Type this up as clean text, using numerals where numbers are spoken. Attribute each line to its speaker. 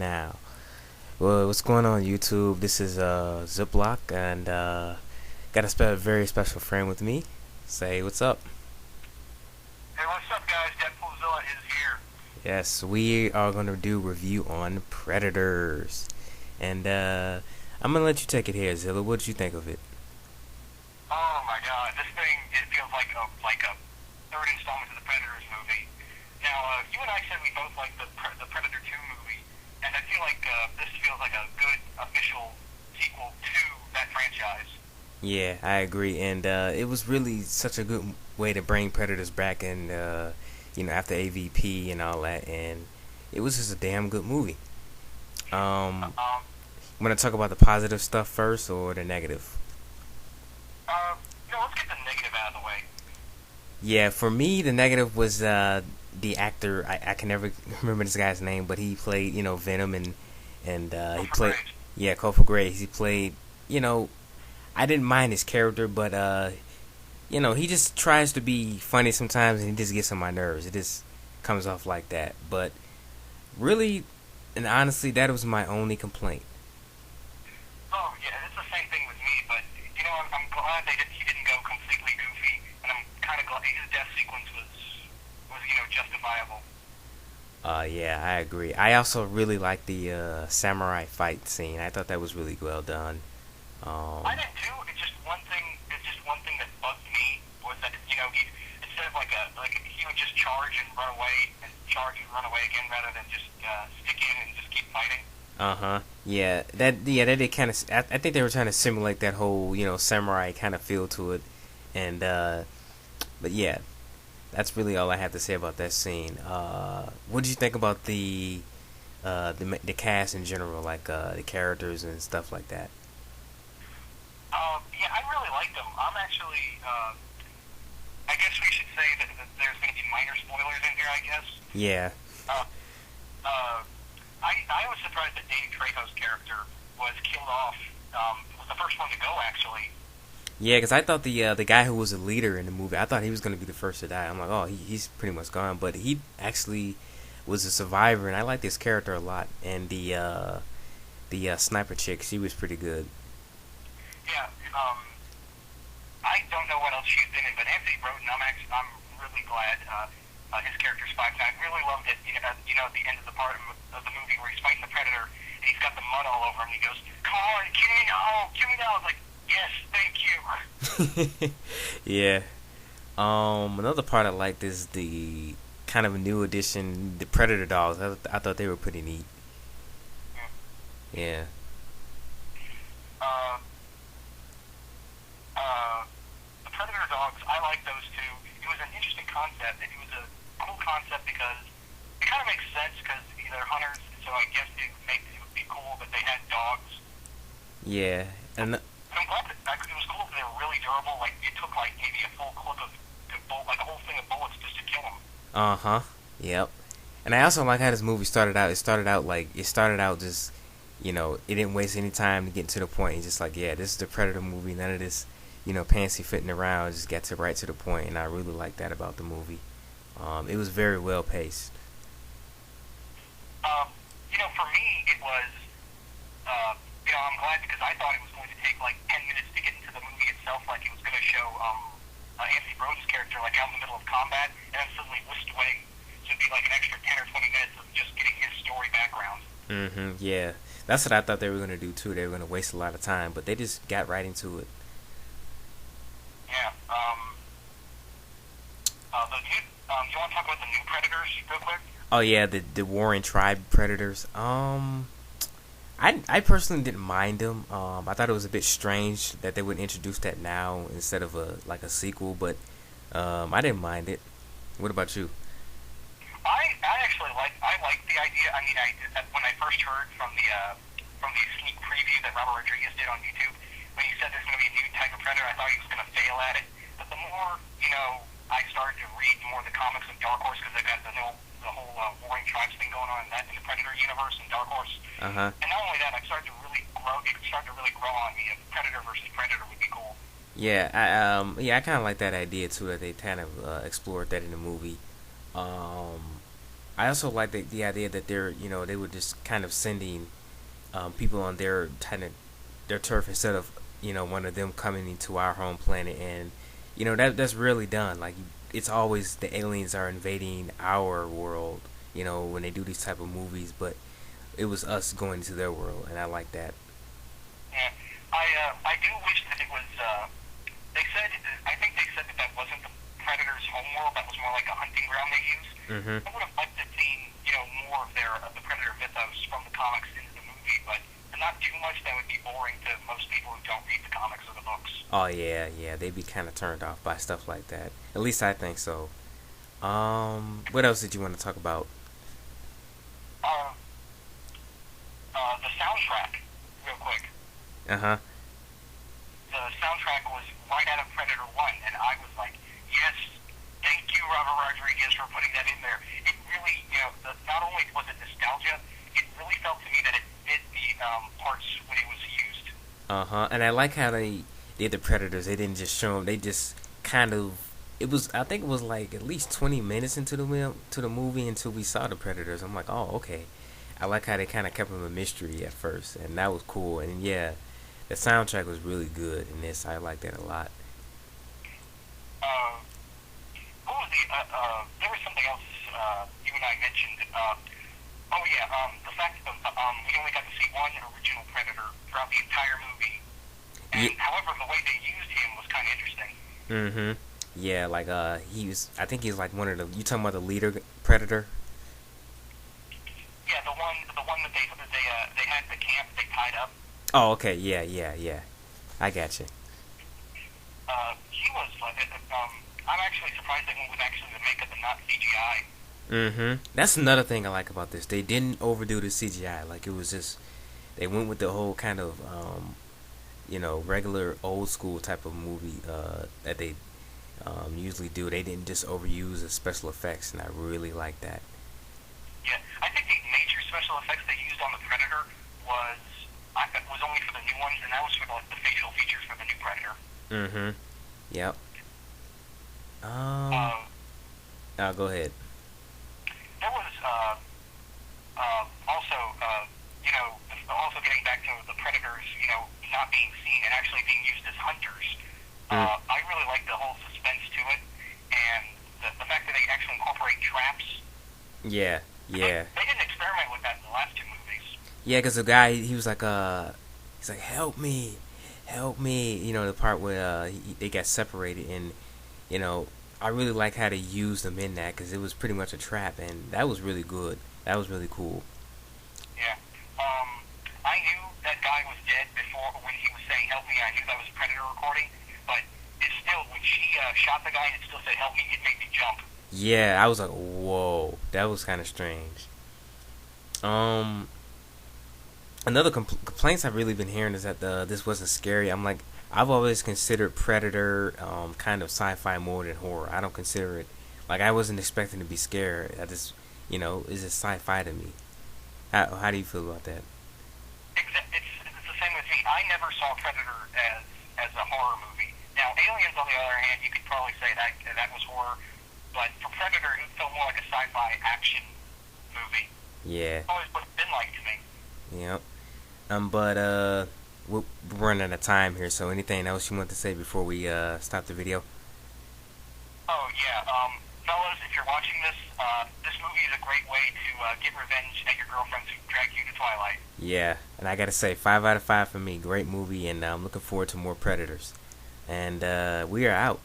Speaker 1: now. Well, what's going on, YouTube? This is Zipblock, and got a very special friend with me. Say what's up.
Speaker 2: Hey, what's up, guys? Deadpoolzilla is here.
Speaker 1: Yes, we are gonna do a review on Predators, and I'm gonna let you take it here, Zilla. What did you think of it?
Speaker 2: Oh my God, this thing it feels like a third installment to the Predators movie. Now, you and I said we both liked the Predator 2 movie, and I feel like this feels like a good official sequel to that franchise.
Speaker 1: Yeah, I agree, and it was really such a good way to bring Predators back, and after AVP and all that, and it was just a damn good movie. Um,
Speaker 2: Um,
Speaker 1: Want to talk about the positive stuff first or the negative?
Speaker 2: let's get the negative out of the way.
Speaker 1: Yeah, for me, the negative was the actor. I can never remember this guy's name, but he played Venom, and
Speaker 2: Oh,
Speaker 1: he
Speaker 2: for
Speaker 1: played,
Speaker 2: great.
Speaker 1: yeah, Kofa Graves. He played, I didn't mind his character, but he just tries to be funny sometimes, and he just gets on my nerves. It just comes off like that. But really, and honestly, that was my only complaint.
Speaker 2: Oh yeah, it's the same thing with me, but I'm glad he didn't go completely goofy, and I'm kind of glad his death sequence was justifiable.
Speaker 1: Yeah, I agree. I also really like the samurai fight scene. I thought that was really well done.
Speaker 2: I
Speaker 1: Um,
Speaker 2: did too. It's just one thing that bugged me was that he instead of he would just charge and run away and charge and run away again rather than just stick in and just keep fighting.
Speaker 1: Uh-huh. That did kind of. I think they were trying to simulate that whole samurai kind of feel to it, and but yeah, that's really all I have to say about that scene. What did you think about the cast in general, like the characters and stuff like that?
Speaker 2: Yeah, I really liked them. I'm actually. I guess we should say that there's going to be minor spoilers in here. I guess.
Speaker 1: Yeah,
Speaker 2: Uh, uh, I was surprised that Danny Trejo's character was killed off. Was the first one to go actually.
Speaker 1: yeah, because I thought the guy who was the leader in the movie, I thought he was gonna be the first to die. I'm like, oh, he's pretty much gone, but he actually was a survivor, and I like this character a lot. And the sniper chick, she was pretty good.
Speaker 2: Yeah. I don't know what else she's been in, but Anthony Broden, I'm really glad his character Spike. I really loved it. At the end of the part of the movie where he's fighting the predator and he's got the mud all over him. And he goes, "Come on, kill me now, kill me now." I was like, "Yes, thank you."
Speaker 1: Yeah. Another part I liked is the kind of new addition, the Predator dogs. I thought they were pretty neat. Yeah.
Speaker 2: Uh, uh, the predator dogs, I like those too. It was an interesting concept. It was a cool concept because it kind of makes sense because they're hunters, so I guess it would be cool that they had dogs.
Speaker 1: Yeah. And
Speaker 2: I'm glad that it was cool that they were really durable. Like it took like maybe a full clip of like a whole thing of bullets just to kill them.
Speaker 1: uh-huh. Yep. And I also like how this movie started out. It started out just it didn't waste any time to get to the point. It's just like, yeah, this is the Predator movie. None of this, fancy fitting around. Just get to right to the point, and I really like that about the movie. It was very well paced.
Speaker 2: Um, for me, it was, I'm glad because I thought it was going to take like 10 minutes to get into the movie itself. Like it was going to show Anthony Broden's character like out in the middle of combat, and then suddenly whisked away. So it'd be like an extra 10 or 20 minutes of just getting his story background.
Speaker 1: Yeah, that's what I thought they were gonna do too. They were gonna waste a lot of time, but they just got right into it.
Speaker 2: Yeah. You want to talk about the new Predators real quick?
Speaker 1: Oh yeah, the Warren Tribe Predators. I personally didn't mind them. I thought it was a bit strange that they would introduce that now instead of a sequel, but I didn't mind it. What about you?
Speaker 2: I actually like the idea. I mean, when I first heard from the sneak preview that Robert Rodriguez did on YouTube, when he said there's going to be a new type of predator, I thought he was going to fail at it. But the more I started to read more of the comics of Dark Horse because they got the whole Warring Tribes thing going on in the Predator universe and Dark Horse.
Speaker 1: Uh huh.
Speaker 2: And not only that, I started to really grow. It started to really grow on me. If Predator versus Predator would be cool.
Speaker 1: Yeah, I kind of like that idea too that they kind of explored that in the movie. I also like the idea that they're, they were just kind of sending people on their turf instead of, one of them coming into our home planet, and that's really done. Like, it's always the aliens are invading our world, when they do these type of movies, but it was us going to their world, and I like that.
Speaker 2: Yeah, I do wish that it was. They said, I think they said that that wasn't the Predator's homeworld. That was more like a hunting ground they used.
Speaker 1: Mm-hmm.
Speaker 2: I would have liked to have seen, more of the Predator mythos from the comics into the movie, but not too much. That would be boring to most people who don't read the comics or the books.
Speaker 1: Oh yeah, yeah, they'd be kind of turned off by stuff like that. At least I think so. What else did you want to talk about?
Speaker 2: Uh, the soundtrack, real quick.
Speaker 1: Uh huh.
Speaker 2: The soundtrack was right out of Predator 1, and I was like, yes, thank you, Robert Rodriguez, for putting that in there. It really, not only was it nostalgia, it really felt to me that it fit the parts when it was used.
Speaker 1: Uh huh. And I like how they did the Predators. They didn't just show them. They just kind of. It was. I think it was like at least 20 minutes into the movie until we saw the Predators. I'm like, oh, okay. I like how they kind of kept them a mystery at first, and that was cool. And yeah, the soundtrack was really good in this. I like that a lot.
Speaker 2: What was there was something else you and I mentioned. The fact that we only got to see one original Predator throughout the entire movie. And however, the way they used him was kind of interesting.
Speaker 1: Mm-hmm. Yeah, like he was. I think he's like one of the. You talking about the leader Predator?
Speaker 2: Yeah, the one that they had at the camp they tied up.
Speaker 1: Oh, okay. Yeah, yeah, yeah. I got you.
Speaker 2: He was like, I'm actually surprised they went with actually the makeup and not CGI.
Speaker 1: Mm-hmm. That's another thing I like about this. They didn't overdo the CGI. Like, it was just they went with the whole kind of regular old school type of movie that they usually do. They didn't just overuse the special effects, and I really like that.
Speaker 2: Yeah, I think the major special effects they used on the Predator was only for the new ones, and that was for the facial features for the new Predator.
Speaker 1: Mm-hmm. Yep. Go ahead.
Speaker 2: There was also getting back to the Predators, not being seen and actually being used as hunters. I really like the whole suspense to it, and the fact that they actually incorporate traps.
Speaker 1: Yeah, yeah.
Speaker 2: They didn't experiment with that in the last two movies.
Speaker 1: Yeah, because the guy, he was like, help me, help me. The part where they got separated, and I really like how they used them in that, because it was pretty much a trap, and that was really good. That was really cool.
Speaker 2: Yeah. I knew that guy was dead before when he was saying help me. I knew that was a Predator recording, but it still, when she shot the guy and it still said help me, it made me jump.
Speaker 1: Yeah, I was like, whoa, that was kind of strange. Another complaints I've really been hearing is that this wasn't scary. I'm like, I've always considered Predator kind of sci-fi more than horror. I don't consider it, like, I wasn't expecting to be scared. I just, it's just sci-fi to me. How do you feel about that?
Speaker 2: It's the same with me. I never saw Predator as a horror movie. Now, Aliens, on the other hand, you could probably say that was horror, but for Predator, it felt more like a sci-fi action movie.
Speaker 1: Yeah.
Speaker 2: It's always what it's been like to me.
Speaker 1: Yep. But we're running out of time here. So anything else you want to say before we stop the video?
Speaker 2: Oh yeah, fellas, if you're watching this, this movie is a great way to get revenge at your girlfriends who dragged you to Twilight.
Speaker 1: Yeah, and I gotta say, 5 out of 5 for me. Great movie, and I'm looking forward to more Predators. And we are out.